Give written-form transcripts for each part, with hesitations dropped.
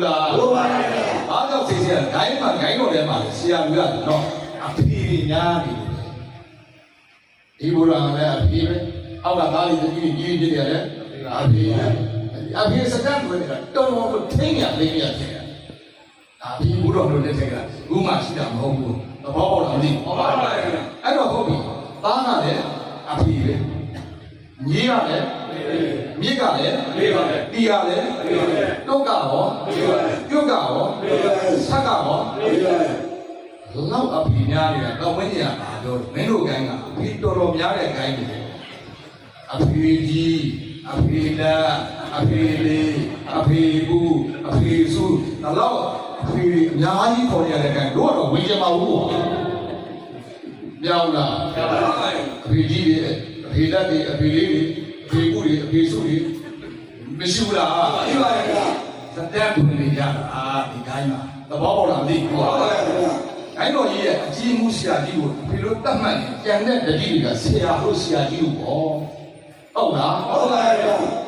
လားအားကြောင့်သိစရာဂိုင်းမှာဂိုင်းတော်ထဲမှာဆရာလူကတော့အဖေညာနေဒီဘုရားလည်းအဖေပဲအောက်ကသားလေးကြီးကြီးဖြစ်တယ်လေအဖေစတန်ဝင်တာတော်တော်ကိုထိန်းရသိရဖြစ်တယ်ဒါဒီဘုရားတို့လက်ထက်ကဘူးမှရှိတာမဟုတ်ဘူးသဘောပေါက်လားမသိဘူးဟုတ်ပါဘူးအဲ့တော့ဟုတ်ပြီသားကလည်းအဖေပဲညီးကလည်းမြစ်ကလည်းတီးကလည်းတုတ်ကရောပြုတ်ကရောဆက်ကရောလောက်အဖေများနေတာတော့ဝင်းကြီးကပါတော့မင်းတို့ကိုင်းကအဖေတော်တော်များတဲ့ကိုင်းတွေအဖေကြီးအဖေလာအဖေလေးအဖေဘူးအဖေစုတော့အဖေအများကြီးခေါ်ရတဲ့ကိုင်းတို့ကတော့ဝင်းကြမဘူးပြောင်းလားအဖေကြီးတွေအဖေလက်တွေအဖေလေးတွေအဖေဘူးတွေအဖေစုတွေမရှိဘူးလားရှိပါရဲ့စတဲ့သူတွေရတာဒီတိုင်းမှာသဘောပေါက်လားမသိဘူးဟုတ်ပါရဲ့အဲ့တော့ကြီးရဲ့အကြီးမှုဆရာကြီးကိုဖေလို့တတ်မှတ်နေကြံတဲ့တတိတွေကဆရာလို့ဆရာကြီးလို့ပေါ့ဟုတ်လားဟုတ်ပါရဲ့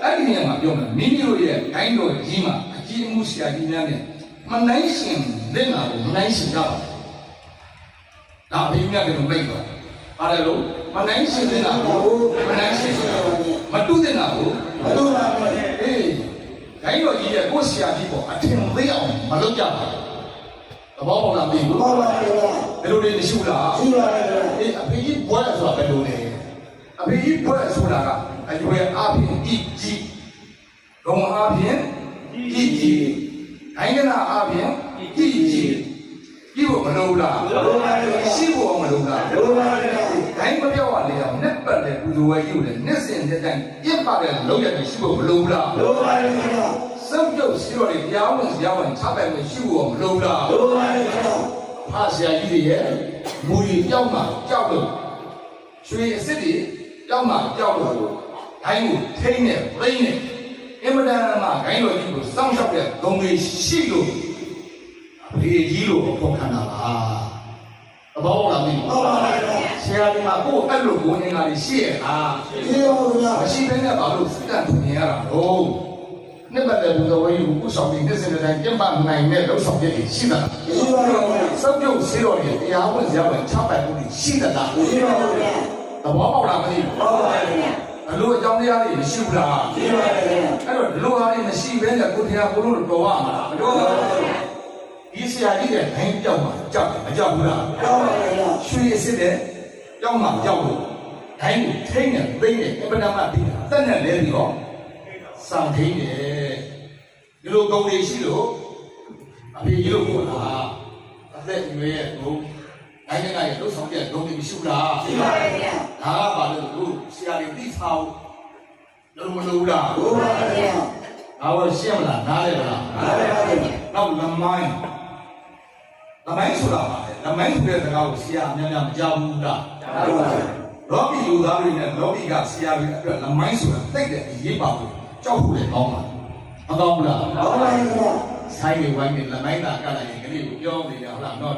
အဲ့ဒီနေရာမှာပြောမယ်မိမိတို့ရဲ့ဂိုင်းတော်ကြီးမှာအကြီးမှုဆရာကြီးများနဲ့မနိုင်ရှင်လက်နာကိုမနိုင်ရှင်ကြပါဒါဘိမြတ်ကတော့မိတ်ပါအားလည်းလို့မနိုင်ရှင်လက်နာကိုမနိုင်ရှင်မတူတဲ့နာကိုမတူပါဘူးအေးဂိုင်းတော်ကြီးရဲ့ကိုဆရာကြီးပေါ့အထင်သေးအောင်မလုပ်ကြပါဘူးသဘောပေါက်လားမသိဘူးဟုတ်ပါဘူးဘယ်လိုလဲမရှိဘူးလားရှိပါတယ်အေးအဖေကြီးဘွဲဆိုတာဘယ်လိုလဲအဖေကြီးဘွဲဆိုတာကအကျွဲအပြင်ဤကြီးဒုံအပြင်ဤကြီးဒိုင်းကနာအပြင်ဤကြီးဒီကိုမလို့လားမလို့ပါဘူးရှိဖို့မလို့လားမလို့ပါဘူးဒိုင်းမပြောက်ရလေအောင်နဲ့ပတ်တဲ့ပူဇော်ဝဲကြီးကိုလည်းနှစ်စဉ်တစ်တိုင်းပြစ်ပါတဲ့လောက်ရတဲ့ရှိဖို့မလို့လားမလို့ပါဘူးစောက်ပြုတ်ရှိတော့လေတရားဝင်ချပိုင်မရှိဖို့မလို့လားမလို့ပါဘူးဖာဆရာကြီးတွေရဲ့မူကြီးပြောက်မှကြောက်လို့ရွှေအစ်စ်တွေပြောက်မှကြောက်လို့ဒိုင်းကိုထိန်းနေပြိနေအမတန်မှဂိုင်းတော်ကြီးကိုစောင့်ရှောက်တဲ့ဂုံတွေရှိလို့ဖေကြီးလို့ပေါ်ခန္ဓာလားသဘောပေါက်လားမသိဘူးဟုတ်ပါဘူးဆရာဒီမှာကိုယ်အဲ့လိုကိုယ်ငင်္ဂါတွေရှိရလားရှိပါဘူးဗျာမရှိဘဲနဲ့ဘာလို့စတန်ထူနေရတာတော့နှစ်ပတ်တဲ့ဘုရားဝေယူဥဆောင်ပြီးနှစ်စဉ်တိုင်းကျင့်ပနိုင်တဲ့လောက်ဆောင်ပြည့်ရှိတာရှိပါဘူးစောက်ပြုတ်ဆေးတော်တွေတရားဝင်ဇာဝင်ချပိုင်မှုတွေရှိတာရှိပါဘူးဗျာသဘောပေါက်လားမသိဘူးဟုတ်ပါဘူးအလိုအကြောင်းတရားတွေမရှိဘူးလားရှိပါတယ်အဲ့တော့ဒီလိုဟာတွေမရှိဘဲနဲ့ကိုယ်တရားကိုလို့တော်ရမှာလားမတော်ပါဘူးဒီဆရာကြီးတဲ့ဒိုင်းကြောက်မှာကြောက်တယ်မကြောက်ဘူးလားကြောက်ပါဘူးရွှေအစ်စ်တဲ့ကြောက်မှာကြောက်လို့ဒိုင်းကိုထိန်းနေသိနေအပဒမပြီးတာတက်နဲ့လဲပြီးတော့စောင့်ထိန်းတယ်ဒီလိုကောင်းလေးရှိလို့အဖေကြီးလို့ပြောတာအသက်အရွယ်ရဲ့ဘုံနိုင်ငံရဲ့လှုပ်ဆောင်တဲ့ဂုဏ်တွေမရှိဘူးလားရှိပါတယ်ဗျာဒါကဘာလို့လို့ဆရာတွေသိထားလို့မလို့လားဟုတ်ပါဗျာငါတို့ရှင်းမလားနားလဲမလားနားလဲပါဗျာနောက်လမိုင်းဆိုတာပါလေလမိုင်းဆိုတဲ့စကားကိုဆရာများများမကြားဘူးလားကြားပါဘူးလောကီလူသားတွေနဲ့လောကီကဆရာတွေအတွက်လမိုင်းဆိုတာတိတ်တဲ့အရေးပါဘူးကြောက်ဖို့လည်းကောင်းပါမကောင်းဘူးလားကောင်းပါဘူးဆိုင်တွေဝိုင်းနေလမိုင်းသာကလိုက်ရင်ကလေးကိုပြောနေတယ်ဟုတ်လားတော့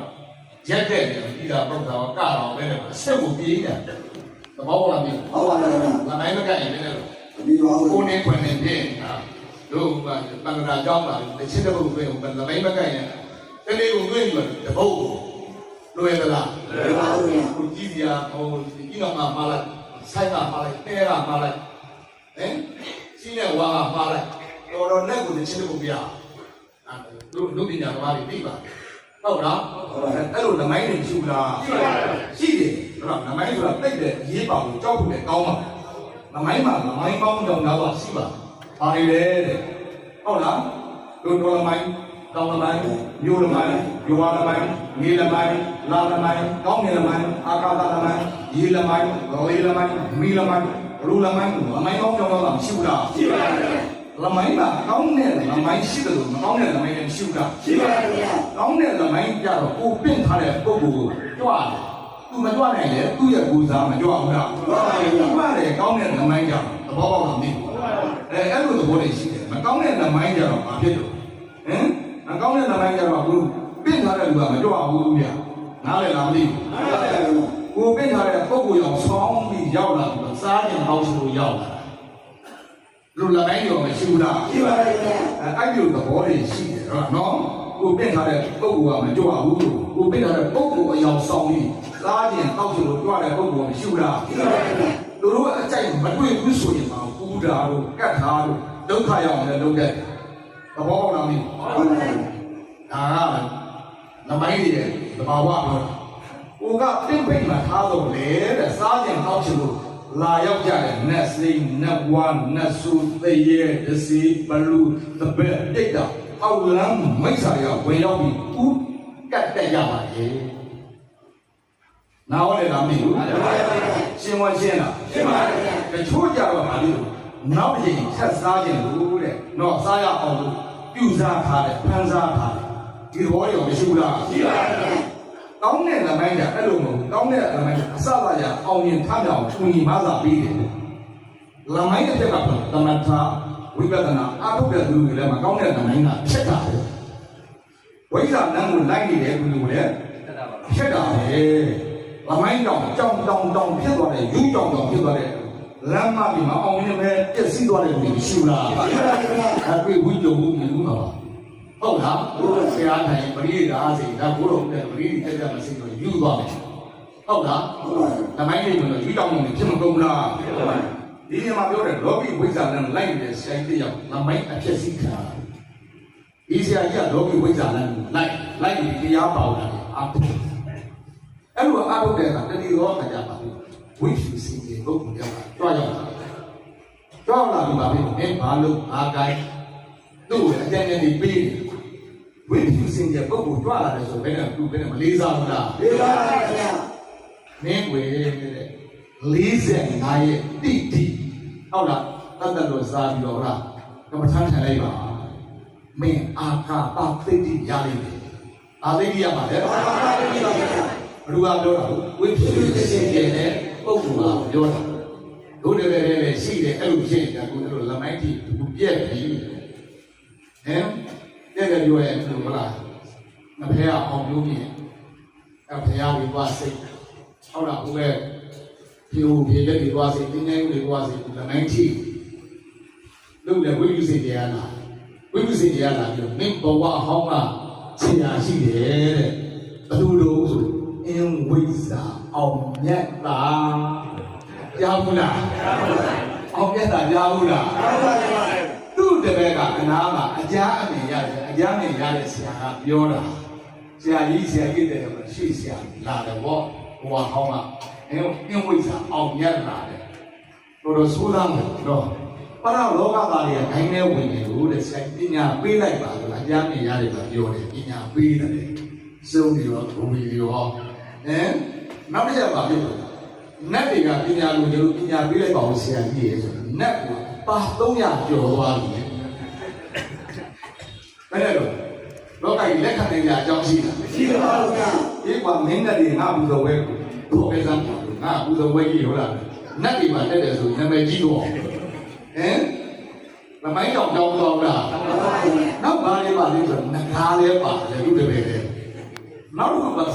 ရက်တဲ့တယ်ဒီသာပုတ်တာကတော့ပဲအဆက်ကိုပြေးတယ်သဘောပေါက်လားမင်းဟုတ်ပါဘူးလမိုင်းမကရင်လည်းပြီးပါဘူးကိုနေခွင့်နေတယ်တို့ကတန်ခါကြောင်းလာတစ်ချက်တစ်ပုတ်ပဲလမိုင်းမကရင်တနေ့ကိုတွေ့ပြီးတပုတ်လွယ်သလားလွယ်ပါဘူးကိုကြည့်စရာဟိုဒီကမှာလိုက်ဆိုင်ကမှာလိုက်တဲကမှာလိုက်ဟင်စီးနဲ့ဝါကမှာလိုက်တော်နဲ့ကိုတစ်ချက်တစ်ပုတ်ပြတို့ပညာသမားတွေသိပါဟုတ်လားအဲ့လိုလမိုင်းတွေရှိလားရှိတယ်ဟုတ်လားလမိုင်းဆိုတာတိတ်တဲ့ရေးပါဘူးကြောက်ဖို့လည်းကောင်းပါလမိုင်းမှာလမိုင်းပေါင်းကြောင်သားပါရှိပါဘာတွေလဲတဲ့ဟုတ်လားတို့တော်လမိုင်းတောင်းလမိုင်းမျိုးလမိုင်းရွာလမိုင်းမြေလမိုင်းလာလမိုင်းကောင်းမြေလမိုင်းအာကာသလမိုင်းရေလမိုင်းလေလမိုင်းမီလမိုင်းရူလမိုင်းလမိုင်းပေါင်းကြောင်သားမရှိဘူးလားရှိပါတယ်လမိုင်းမှာကောင်းတဲ့လမိုင်းရှိတယ်လို့မကောင်းတဲ့လမိုင်းလည်းမရှိဘူးလားရှိပါဗျာကောင်းတဲ့လမိုင်းကြတော့ကိုပင့်ထားတဲ့ပုဂ္ဂိုလ်ကိုကြွတယ်သူမကြွနိုင်လေသူ့ရဲ့ကိုယ်စားမကြွဘူးလားကြွပါဗျာကြွတယ်ကောင်းတဲ့လမိုင်းကြတော့သဘောပေါက်လားမသိဘူးအဲ့လိုသဘောတွေရှိတယ်မကောင်းတဲ့လမိုင်းကြတော့ဘာဖြစ်လို့ဟင်မကောင်းတဲ့လမိုင်းကြတော့ဘူးပင့်ထားတဲ့လူကမကြွဘူးဗျာနားလည်လားမသိဘူးနားလည်ပါဘူးကိုပင့်ထားတဲ့ပုဂ္ဂိုလ်ရောဆောင်းပြီးရောက်လာပြီးစားခြင်းဟောင်းလို့ရောက်လာ လူလမိုင်းရောမရှိဘူးလားရှိပါရဲ့အဲ့ဒီသဘောတွေရှိတယ်ဟုတ်နော်ကိုပြင်ထားတဲ့ပုဂ္ဂိုလ်ကမကြွဘူးကိုပြင်ထားတဲ့ပုဂ္ဂိုလ်အယောင်ဆောင်ပြီးစားခြင်းတောက်ခြင်းလို့ကြွတဲ့ပုဂ္ဂိုလ်မရှိဘူးလားရှိပါရဲ့သူတို့အကြိုက်မတွေ့ဘူးဆိုရင်မှာပူတာတို့ကတ်ထားတို့ဒုက္ခရောက်တယ်လုပ်တဲ့သဘောပေါက်လားမင်းဟုတ်ပါဘူးဒါကလမိုင်းတွေသဘာဝပြောကိုကပြင့်ပိတ်မှာထားတော့လေတဲ့စားခြင်းတောက်ခြင်းလို့လာရောက်ကြတဲ့နတ်စိန်နတ်ဝါနတ်ဆူသေရဲဒစီဘလူသဘက်တိတ်တာအောက်လမ်းမိတ်ဆာရဝင်ရောက်ပြီးဦးကတ်တက်ရပါလေနားဟောလေလားမသိဘူးရှင်းဝရှင်းလားရှင်းပါဗျာတချို့ကြတော့ဗာလို့နောက်တစ်ချိန်ဆက်စားခြင်းလို့တဲ့တော့စားရအောင်လို့ပြုစားထားတယ်ဖန်စားထားတယ်ဒီဘောရောမရှိဘူးလားရှိပါဗျာကောင်းတဲ့လမိုင်းကအဲ့လိုမဟုတ်ကောင်းတဲ့လမိုင်းအစလာရအောင်ရင်ထမြောင်သူညီမသာပြီးတယ်လမိုင်းတစ်ခါကသမထဝိပဿနာအထုတ်တဲ့သူတွေလည်းမကောင်းတဲ့လမိုင်းကဖြစ်တာပဲဝိဇ္ဇာနံကိုလိုက်နေတယ်သူတွေလည်းဖြစ်တာပဲလမိုင်းတောင်ကြောင်တောင်ဖြစ်သွားတယ်ယူတောင်ဖြစ်သွားတယ်လမ်းမပြီးမအောင်ရင်ပဲပြည့်စည်သွားတယ်လို့ရှိလားအဲ့ဒီဝိဇ္ဇာဘူးမြင်ဘူးလားဟုတ်လားဘုရားဆရာနိုင်ပရိဒါစိဒါဘုရားတဲ့ပရိတက်တဲ့မစိတော့ယူသွားတယ်ဟုတ်လားလမိုင်းလေးမျိုးယူတောင်မျိုးဖြစ်မကုန်လားဒီနေရာမှာပြောတယ်လောကီဝိဇ္ဇာနဲ့လိုက်နေတဲ့ဆိုင်တယောက်လမိုင်းအဖြစ်စီခံဒီဆရာကြီးကလောကီဝိဇ္ဇာနဲ့လိုက်ပြီးတရားပေါတာအားထုတ်အဲ့လိုအားထုတ်တဲ့အခါတတိရောခါကြပါဘူးဝိသုစီရဲ့ပုဂ္ဂိုလ်တွေကကြွားရောက်လာပြီပါပြီမင်းဘာလို့အားကိုင်းသူ့အကြံဉာဏ်တွေပေးတယ်ဝိသုစီရဲ့ပုဂ္ဂိုလ်ကြွားလာတယ်ဆိုဘယ်နဲ့သူဘယ်နဲ့မလေးစားဘူးလားလေးစားပါဗျာမင်းွယ်တဲ့45ရဲ့တိတိဟုတ်လားတတ်လို့စားပြီးတော့ဟုတ်လားကမ္မထမ်းထိုင်လိုက်ပါမင်းအာခါပသိတိရလိမ့်မယ်အာသိတိရပါလေအာခါပသိတိပါဗျာဘယ်လိုကပြောတာဝိသုစီရဲ့ပုဂ္ဂိုလ်ကပြောတာတို့လည်းရှိတယ်အဲ့လိုဖြစ်နေတာကိုအဲ့လိုလမိုင်းတိသူပြက်ပြီဟမ်တဲ့ပြောရဲ့ဘုလားမဖေးအောင်ပြောမြင်အဖေရဝိပါစိတ်ဟုတ်လားဘုပဲဖြူဖြေလက်တွေသွားစိတ်တင်းနေဦးတွေသွားစိတ်လမိုင်းတိလို့လည်းဝိသုစိတ်တရားလားဝိသုစိတ်တရားလားပြောမင်းဘဝဟောင်းကဆရာရှိတယ်တဲ့ဘယ်လိုလို့ဆိုအင်းဝိဇ္ဇာအောင်မြတ်တာကြားဘူးလားအောင်မြတ်တာကြားဘူးလားသူ့တပည့်ကအနာမှာအကြမ်းအမြင်ရတယ်အကြမ်းအမြင်ရတဲ့ဆရာကပြောတာဆရာကြီးတဲ့ရှိဆရာလာတယ်ပေါ့ဘဝဟောင်းကအင်းဝိဇ္ဇာအောင်မြတ်တာတဲ့တော်ဆိုးသားမယ်တော့ပရလောကသားတွေကခိုင်းနေဝင်နေလို့တဲ့ဆရာပညာပေးလိုက်ပါလို့အကြမ်းအမြင်ရတယ်ပြောတယ်ပညာပေးတယ်စုံပြီးတော့ဘုံပြီးတော့နောက်တစ်ချက်ပါပြလို့နတ်တွေကပညာလို့တို့ပညာပေးလိုက်ပါဦးဆရာကြီးရဲ့ဆိုနတ်ကပါ300ကျော်သွားပြီဘယ်လိုလောကကြီးလက်ခံနေကြအကြောင်းရှိတာမရှိပါဘူးဗျာဒီကမင်းတွေငါဘူးတော်ဝဲကိုဘယ်စမ်းငါဘူးတော်ဝဲကြီးဟုတ်လားနတ်တွေမှာတက်တယ်ဆိုနာမည်ကြီးတော့မမိုင်းတောင်တော့လားနောက်ဘာလေးပါလဲဆိုနဂါးလေးပါတယ်လူတွေပဲနောက်တစ်ခုပါ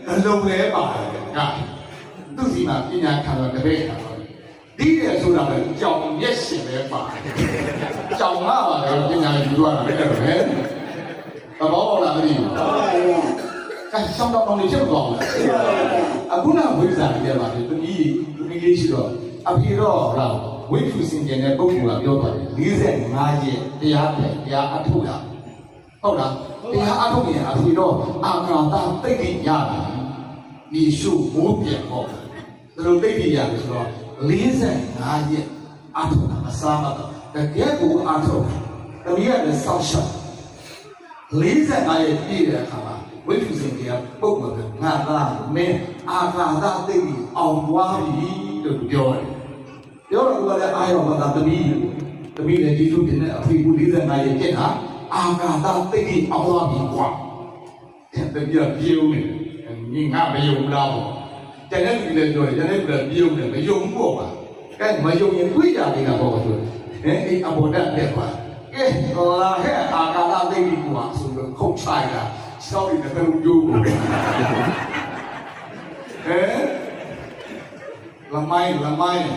အလုံးလဲပါတယ်ကသူစီမှာပညာခံတော့တပည့်တာဒီတဲ့ဆိုတာကကြောင်မျက်ရှင်ပဲပါတယ်ကြောင်ကပါလေပညာယူရတာပဲအဲ့လိုပဲသဘောပေါက်လားမသိဘူးအဲဆောင်းတော့နေချက်တော့အခုနဝိဇ္ဇာတွေပါလေသူကြီးလေးရှိတော့အပြေတော့လားဝိသုစင်ကြတဲ့ပုဂ္ဂိုလ်ကပြောပါတယ်45ရက်တရားအထုတ်တာဟုတ်လားတရားအထုတ်ရင်အပြေတော့အာကာသတိတ်တိရတယ်ဒီရှုမိုးပြန်ပေါ့ဒါလိုတိတ်တိရတယ်ဆိုတော့45ရက်အထုတ်တာအစားမတော့တကယ်ကိုအထုတ်တမီးကလည်းစောင့်ရှောက်45ရက်ပြည့်တဲ့အခါမှာဝိသုစင်ကြပုဂ္ဂိုလ်ကငါသားမင်းအာကာသတိတ်တိအောင်သွားပြီလို့ပြောတယ်ပြောတော့ကလည်းအာရောမသာတမီးလည်းဒီလိုဖြစ်နေအဖေက45ရက်ပြည့်တာအာကာသတိတ်တိအောင်သွားပြီကွာတမီးကပြေဦးနေငါမယုံလားပေါ့တကယ်ကြည့်လဲပြောတယ်တကယ်ပြေဦးတယ်မယုံဘူးပေါ့ပါကဲမယုံရင်တွေးကြနေတာပေါ့ဆိုအဲ့အဘောဓာတ်တဲ့ကွာကဲလာဟဲ့အာကာသတိတ်တိကွာဆိုတော့ခုတ်ချိုင်တာစောက်ရတယ်ဘယ်လိုကြိုးဘူးလမိုင်း